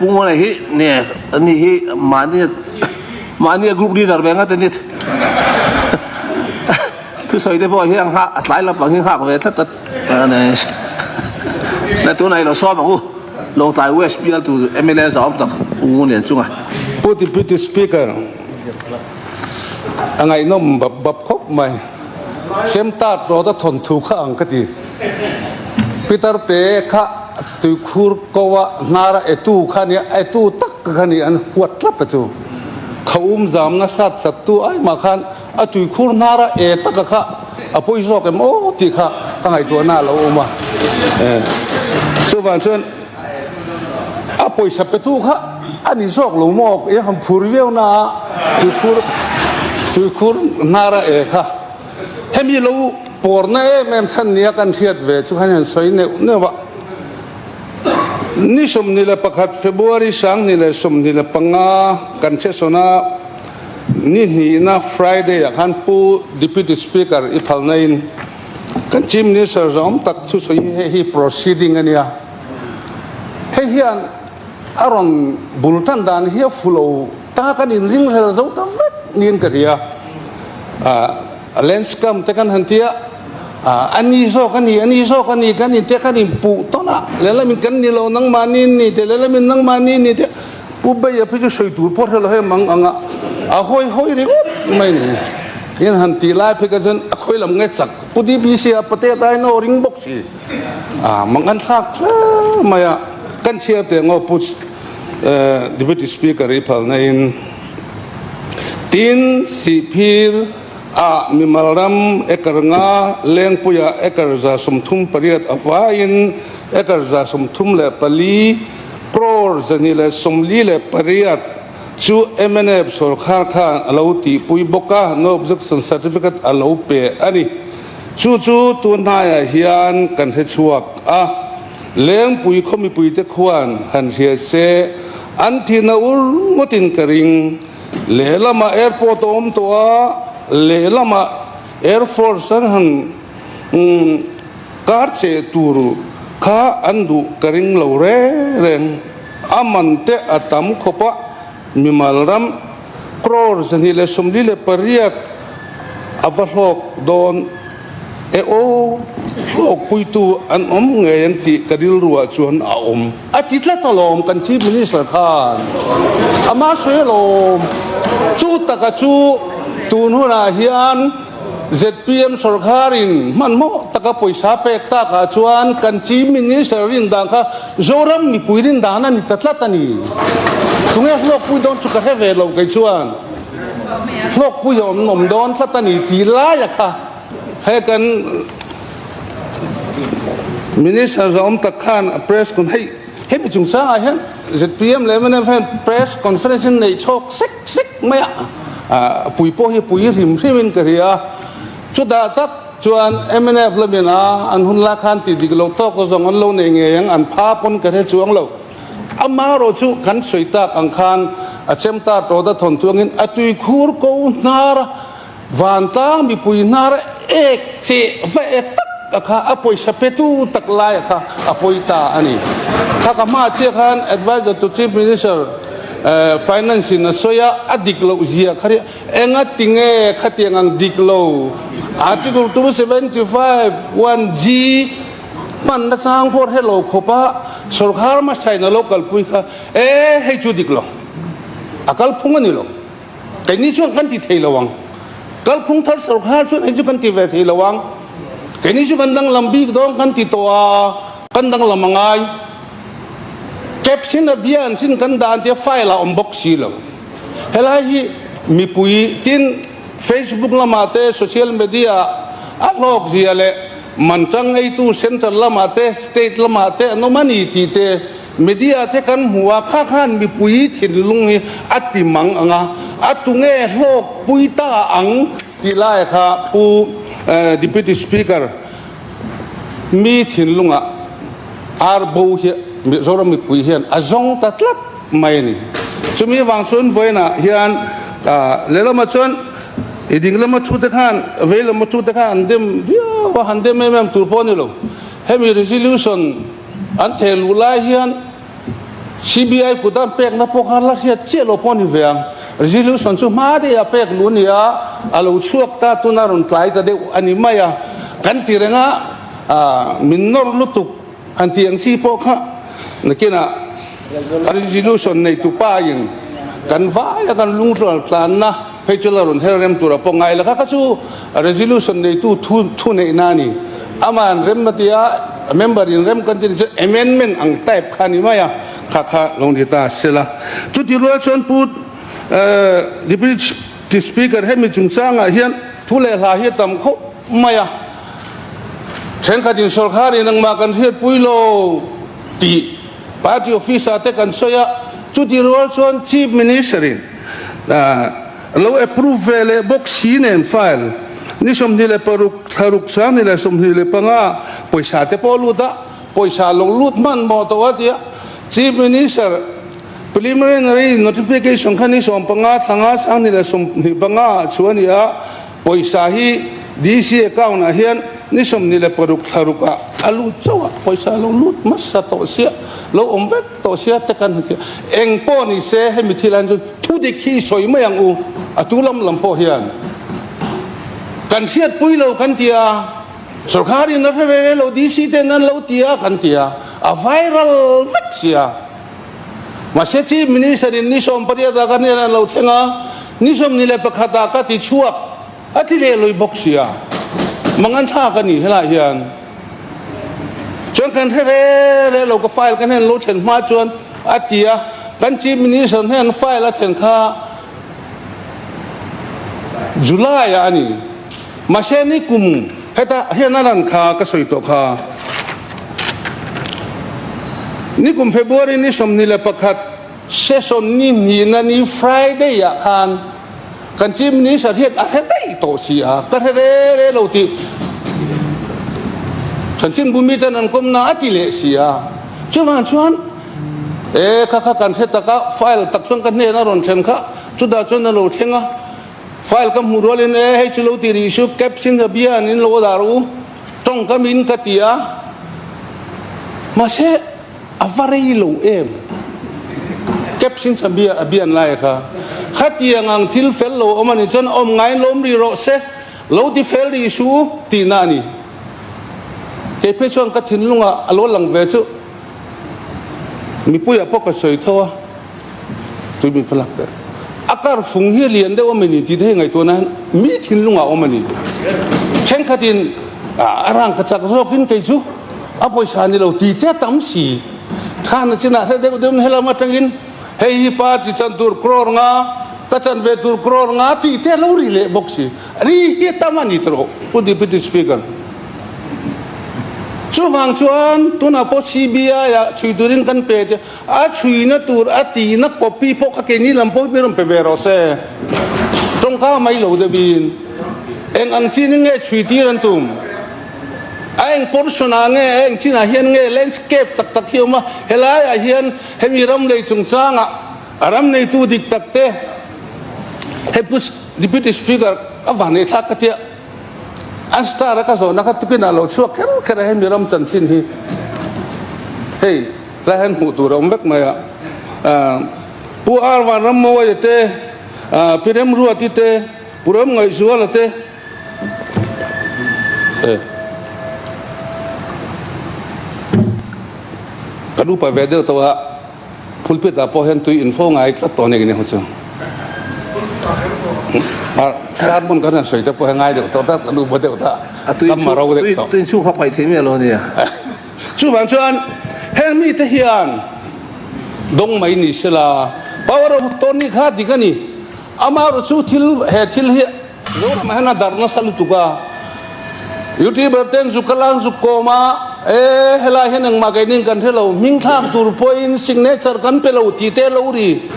pungo này hi nè anh hi mà nè group leader về ngay tên nít thứ sáu đấy bao hi ăn hạ lại là bằng hi hạ về tất này là chỗ này là so bằng long tài West Bill to MLA giáo tập pungo này chung à Deputy Speaker anh ấy nó bập khóc mày xem ta rồi ta thôn thu khá anh cái gì Peter te khá từ khur kowa nara etu khani etu tak khani an huat lat chu khawum zam na sat tu ai ma khan atu khur nara e tak kha apoi zo kem o ti kha kangai to na lo ma so van chen apoi sapetu kha ani sok lo mok e ham phurveu na tu khur nara e kha hemi lo por na e mem san nia kan thiat ve chu khan soi ne wa ni som ni la pakhat February sang ni la som ni la panga kan che sona ni na Friday khan pu Deputy Speaker I phal nain kan chief minister rom tak chu so hi proceeding ania he hian aron bultan dan hi flow ta kan in ring hel zo ta vet nin ka ria landscape te kan hantia ani so kan ni te kan pu to na lela min kan ni lo nang mani ni te lela min nang mani ni te pu ba ya phi soi tur por lo he mang anga a hoi ri mai ni yen han ti lai phi ka jan khoi lam nge chak pu di bi sia pate dai no ring box si mang an thak maya kan chia te ngo pu Deputy Speaker I phal na in tin si phir mimalram ekar nga leng puya ekar za somthum pariat awain ekar za somthum le pali crore zani le somli le pariat chu MNF sarkar khan alo ti pui boka no objection certificate alo pe ani chu tu na ya hian kan he chuak leng pui khomi pui te khwan han hria se an thina ur motin karing lelama airport om to le lama Air Force han kar che turu kha andu karing lo reng amante atam khopa mimalram crore zani le somli le pariak avalok don o puitu an ngayon ti kadil ruwa chuan atitla talom kan chief minister khan ama selom chu taka chu tunhuna hian ZPM sarkarin manmo taka poisa pek ta ka chuan kan chief minister rin dang kha zoram ni puirin dana ni tatlatani tunge hlok pui don chu ka heve lo kai chuan hlok pui nom don tlatani ti la ya kha he kan minister zom tak khan press kun hei bi chung sa hian ZPM le man press conference nei chok sik maya pui po hi pui rim hrimin ka ria chu da tak chuan MNF lamina an hun la khan ti diglo to ko zong an lo nei nge yang an pha pon ka the chuang lo ama ro chu kan soita ang khan a chemta to da thon chuangin atui khur ko nar van tang mi pui nar ek che va ek akha apoi sapetu taklai akha apoi ta ani khaka ma che khan advisor to chief minister finance in soya adiklo zia khari enga tinge khatiangang diklo article 275 1G man na sang por hello khopa sarkar ma saina local pui kha hei chu diklo akal phungani lo kaini chu kan ti theilawang kal phung thar sarkar chu hei chu kan ti ve theilawang kaini chu kan dang lambi dong kan ti toa kan dang lamangai caption abian sin kan dan te file la box silo helai mi pui tin Facebook lamate social media alog ziale mantang ai tu central lamate state lamate no mani ti te media te kan huwa kha khan mi pui thin lung hi atimang anga atunge hlok pui ta ang ti lai kha pu deputy speaker mi thin lunga arbo hi mi zoram mi pui hian azong tatlat mai ni chumi wangsun voina hian lelama chon iding lama chu te khan available chu te khan dem wa handem mem turponi lo hemi resolution an thelula hian CBI putan pek na pokar la hiat che lo poni veang resolution chu ma de a pek lu nia alo chuak ta tu na ron tlai ta de ani maya kan tirenga minnor lutuk anti ang si po kha nakina resolution nei tu pa yin kan va ya kan lung tol plan na pechola ron herem tu ra po ngai la ka chu resolution nei tu thu nei na ni aman rem matia member in rem kan tin amendment ang type khani maya kha long dita sela chu ti ro chon put deputy speaker hemi chungchanga hian thule la hi tam kho maya chen ka din sarkar in ang ma kan hiat puilo ti party office ate kan soya chu ti ro chon chief minister in lo approve le box sin and file ni som ni le paruk tharuk sang ni le som ni le panga poisa te poluda poisa long lut man mo to atia chief minister preliminary notification khani som panga thanga sang ni le som ni panga chuania poisa hi DC account a hian ni som ni le paruk tharuka alu chawa poisa long lut masa to sia lo omvet to sia te kan eng po ni se he mi thilan chu thu de khi soi ma yang u atulam lam po hian kan hiat puilo kan tia sarkari na pheve lo DC te nan lo tia kan tia a viral vaxia ma se chief minister in nisom paria da kan na lo thenga nisom ni le pakhata ka ti chuak ati le loi boxia mangan tha ka ni hela hian chon kan le lo ka file kan hen lo then ma chuan atia kan chief minister hen file a then kha July ani maseni kum heta henalan kha ka soito kha ni kum February ni somni le pakhat session ni na ni Friday ya khan kan chief minister hiat a hetai to sia ka re lo ti chanchin bumi tan an kom na atile sia chuan kha kan heta ka file tak chung kan ne na ron then kha chuda chon na lo thenga file kam hurolin he chulo ti ri su caption da bian in lo daru tong kam in katia ma se avarei lo em caption sa bian lai kha khatia ngang thil fel lo omani chon om ngai lom ri ro se lo ti fel ri su ti na ni ke pe chon ka thin lunga alo lang ve chu mi puya pok ka soi thawa tu mi falak ta akar phung hi lian de omani ti the ngai to na mi thin lunga omani chen khatin arang ka chak ro kin kai chu a poisa ni lo ti te tam si khan china he de dem hela ma tangin hei pa ti chan tur kror nga ta chan be tur kror nga ti te lo ri le boxi ri hi tamani tro pu deputy speaker chu wang chuan tuna po CBI ya chui turin kan pe a chui na tur ati na copy po ka ke ni lam po biron pe vero se tong ka mai lo de bin eng ang chin nge chui ti ran tum anh portion nge anh china hian nge landscape tak tak hioma hela ya hian hemi ram lei chung changa aram nei tu dik tak te hepus deputy speaker avane thak ka te an star ka zo na ka tukina lo chuak khera hemi ram chan sin hi hey la han hu tu rom vek maya pu ar wa ram mo ye te pirem ru ati te puram ngai zuala te kadu pa vede to wa pulpit a po hen tu info ngai ka to ne ni hoso sát mon kan soi ta po ngai de to ta kadu bo de ta tam maro de to tu chu kha pai the me lo ni chu bang chuan heng mi te hian dong mai ni sela power of tony kha dikani amaro chu thil he lo ma na darna salu tuka youtuber ten zukalang zukoma hela henang magainin kan hello ming thak tur point signature kan pelo ti te lo ri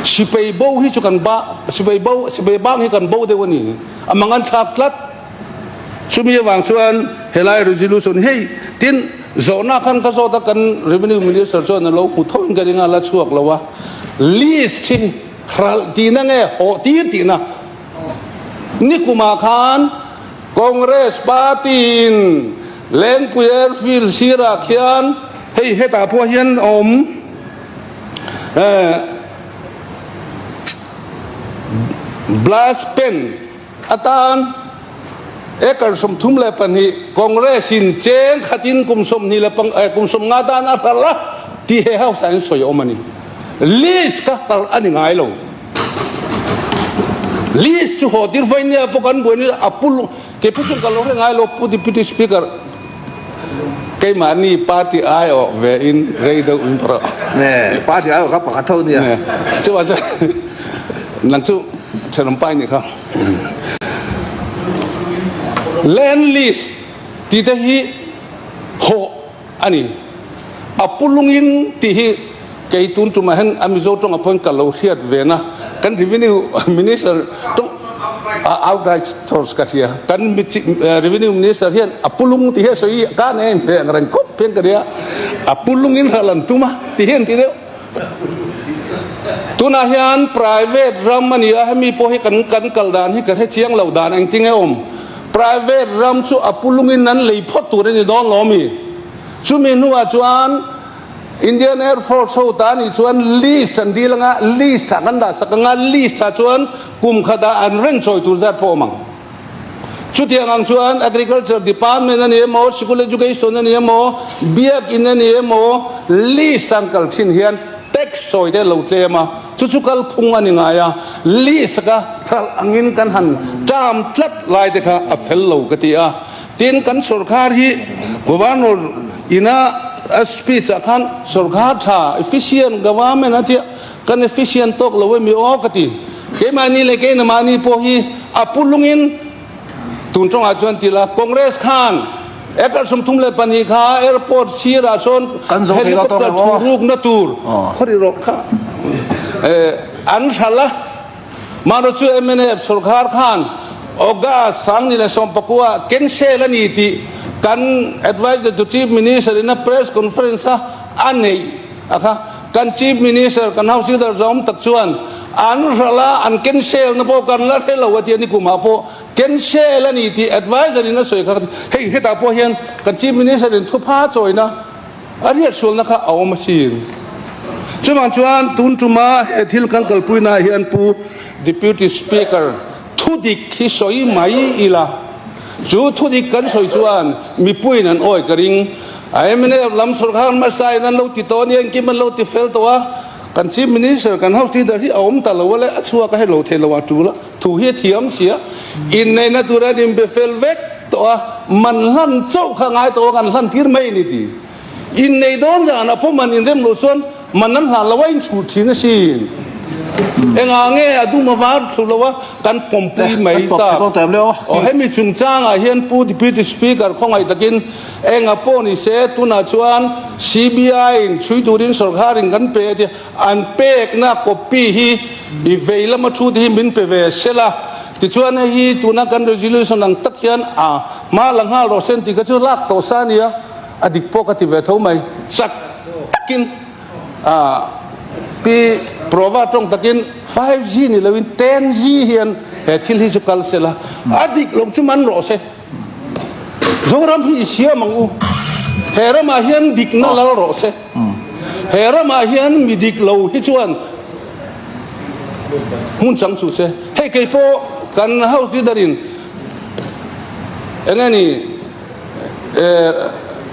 sipei bo hi chu kan ba sipei bang hi kan bo de woni amangan thak lat sumi wang chuan helai resolution hey tin zona kan ka zo ta kan revenue minister chuan lo pu thon ga ringa la chuak lawa list thi khral ti na nge ho ti na nikuma khan Congress Partin Len Puyer Phil Sira Khian hei heta po hian om บลาสเป็นอาตานเอกสมทุมเลปนีคองเรสินเจงขัดินกุมสมนี่เลปังกุมสมงาดานอัตละที่เฮาสันสวยอมันนี่ลิสก์ตัลอันนี้ไงล่ะลิสต์หัวที่ไฟเนี่ยพวกกันบุญนี่อัปุลเก็บพุ่งกันลงไงล่ะพูดที่สปีกเกอร์kay mani party ayo ve in reido impro nè party ayoครับปากเท่านี้ chứ mà sao lần chú chờ làm bài này không land lease thì đây hi hộ anh apulungin thì hi cái tuần chúng mà hen amizo trong appoint kalau hiat về na kan revenue minister trong outright source kasia kan revenue minister hian apulung ti he soi ka ne ngran kop pen ka dia apulungin halan tuma ti hian ti deu tuna hian private ram mani a mi po hi kan kaldan hi ka he chiang lo dan ang ting om private ram chu apulungin nan lei phot tu ni don lo mi chu mi nuwa chuan Indian Air Force ho ta ni chuan list an dilanga list kan da sakanga list ta chuan kum khada an ren choi tur zat po mang chu tiang ang chuan agriculture department ani mo school education ani mo biak in ani mo list ang kal sin hian tax choi de lo tle ma chu kal phung ani nga ya list ka khal angin kan han tam tlat lai de kha a fel lo ka ti a tin kan sarkar hi governor ina speech akan sarkar tha efficient government ati kan efficient tok lo mi o kati ke mani le ke na mani po hi apulungin tun trong a chuan tila congress khan ekal sum thum le pani kha airport sira son helicopter thuruk na tur khori ro kha an thala maro chu MNF sarkar khan oga sang ni le som pakua cancel ani ti kan advise to chief minister in a press conference anei aka kan chief minister kan house leader zom tak chuan an rala an cancel na po kan la helo wati ani kuma po cancel ani ti advisor in a soi kha hei heta po hian kan chief minister in thu pha choina ariat sul na kha aw machine chuman chuan tun tuma thil kan kalpuina hian pu deputy speaker thudik hi soi mai ila chú thu đi cấn soi chuan mi pui nan oi karing ai mene lam sarkar ma sai nan lo ti to ni ang ki man lo ti fel to wa kan chief minister kan house leader hi om ta lo le achua ka he lo the lo wa tu la thu hi thiam sia in nei na tu ra dim be fel vek to man lan chau kha ngai to kan lan tir mai ni ti in nei don ja na po man in dem lo chuan man nan ha la wain chu thi na sin enga nge adu ma var thu lo wa kan pompui mai ta o he mi chung chang a hian pu deputy speaker khongai takin enga po ni se tuna chuan CBI in chui turin sarkar in kan pe ti an pek na copy hi i veila ma thu di min pe ve sela ti chuan hi tuna kan resolution ang tak hian a ma lang ha ro sen ti ka chu lak to sa nia adik po ka ti ve tho mai sak takin pi prova trong takin 5G ni lawin 10G hian he thil hi chukal sela adik long chuman ro se zoram hi sia mangu hera ma hian dik na la ro se hera ma hian mi dik lo hi chuan mun chang su se he ke po kan house leaderin engani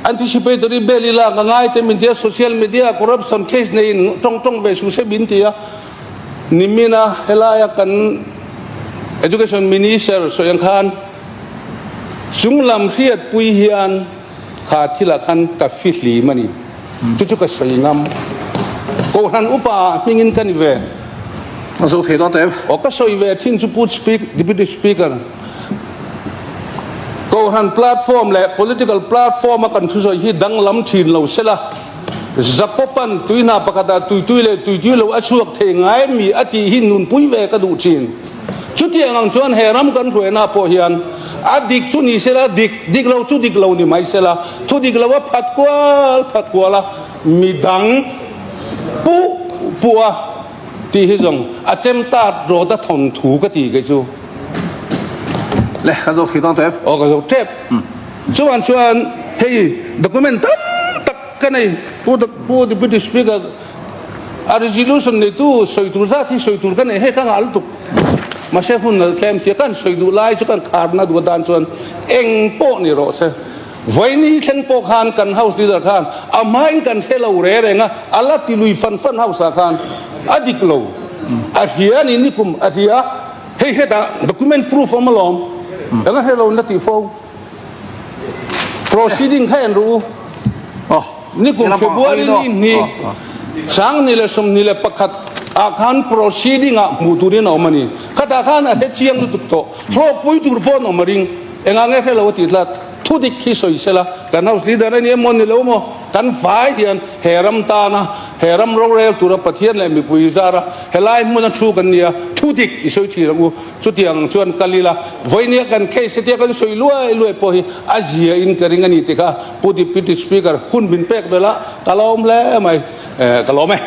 anticipatory belila ngai te media social media corruption case nei tong ve su se bin tia nimina helaya kan education minister soyang khan sunglam khiat pui hian kha thila khan ka fihli mani chu ka soingam ko han upa mingin kan ve so the do te o ka soi ve thin chu put speak deputy speaker ko han platform le political platform kan thu so hi dang lam thin lo sela zakopan tuina pakata tui lo achuak the ngai mi ati hin nun pui ve ka du chin chuti ang chuan heram kan ruena po hian adik chu ni sela dik lo chu dik lo ni mai sela thu dik lo phat kwala mi dang puwa ti hi jong achem ta ro da thon thu ka ti ke chu le kan zo thidang te o ka zo tep chuan hei document tak ka nei pu deputy speaker a resolution ne tu soitur za thi soitur kan he ka ngal tu ma se hun tlem sia kan soidu lai chu kan kharna du dan chuan eng po ni ro se voini thlen po khan kan house leader khan a main kan se lo re renga ala ti lui fan house khan adik lo a hian ni kum a hia he da document proof amalom anga hello na ti fo proceeding khan ru oh ni kum February ni sang ni le som ni le pakhat akhan proceeding a muturin o mani khata khan a he chiang lu to hlok pui tur po no maring enga nge hello ti lat thu dik khi soi sela kan house leader ni mon ni lo mo kan fai hian heram ta na heram ro rel tur pathian le mi pui zara helai mun thu kan nia thu dik isoi chi ru chu tiang chuan kalila voinia kan case te kan soi luai po hi azia in karing ani te kha deputy speaker hun bin pek bela kalom le mai kalome